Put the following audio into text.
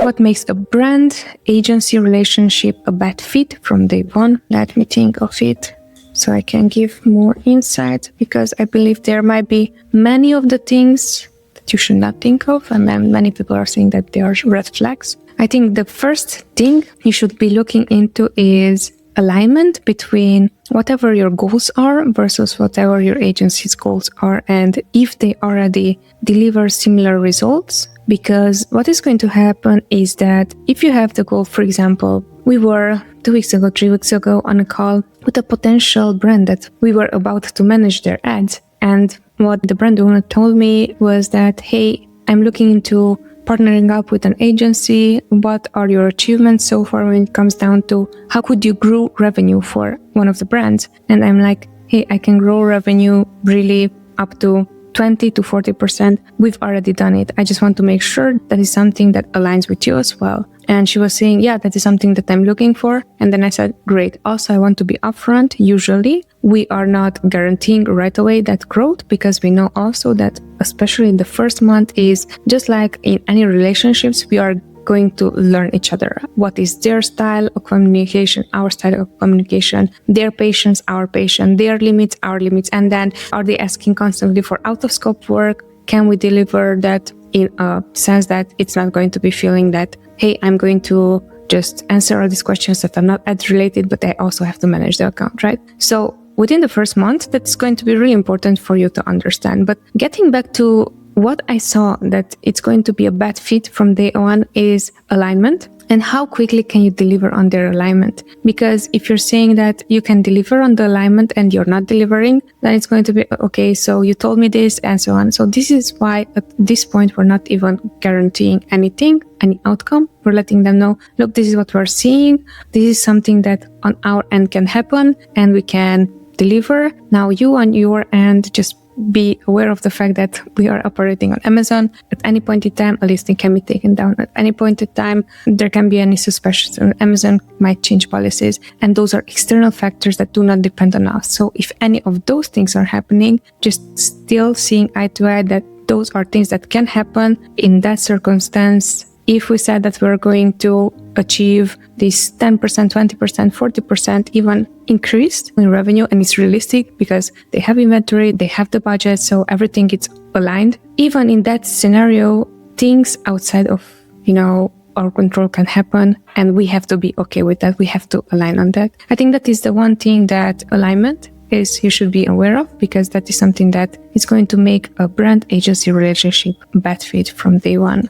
What makes a brand agency relationship a bad fit from day one? Let me think of it so I can give more insight, because I believe there might be many of the things that you should not think of, and then many people are saying that they are red flags. I think the first thing you should be looking into is alignment between whatever your goals are versus whatever your agency's goals are, and if they already deliver similar results. Because what is going to happen is that if you have the goal, for example, we were 3 weeks ago on a call with a potential brand that we were about to manage their ads, and what the brand owner told me was that, hey, I'm looking into partnering up with an agency. What are your achievements so far when it comes down to how could you grow revenue for one of the brands? And I'm like, hey, I can grow revenue really up to 20 to 40%. We've already done it. I just want to make sure that is something that aligns with you as well. And she was saying, yeah, that is something that I'm looking for. And then I said, great. Also, I want to be upfront. Usually, we are not guaranteeing right away that growth, because we know also that, especially in the first month, is just like in any relationships, we are going to learn each other. What is their style of communication, our style of communication, their patience, our patience, their limits, our limits, and then are they asking constantly for out of scope work? Can we deliver that in a sense that it's not going to be feeling that, hey, I'm going to just answer all these questions that are not ad related, but I also have to manage the account, right? So within the first month, that's going to be really important for you to understand. But getting back to what I saw that it's going to be a bad fit from day one is alignment. And how quickly can you deliver on their alignment? Because if you're saying that you can deliver on the alignment and you're not delivering, then it's going to be, okay, so you told me this and so on. So this is why at this point, we're not even guaranteeing anything, any outcome. We're letting them know, look, this is what we're seeing. This is something that on our end can happen and we can deliver. Now you on your end, just be aware of the fact that we are operating on Amazon. At any point in time, a listing can be taken down. At any point in time, there can be any suspicions, and Amazon might change policies. And those are external factors that do not depend on us. So if any of those things are happening, just still seeing eye to eye that those are things that can happen in that circumstance. If we said that we're going to achieve this 10%, 20%, 40% even increased in revenue, and it's realistic because they have inventory, they have the budget, so everything is aligned. Even in that scenario, things outside of, our control can happen, and we have to be okay with that. We have to align on that. I think that is the one thing that alignment is you should be aware of, because that is something that is going to make a brand agency relationship bad fit from day one.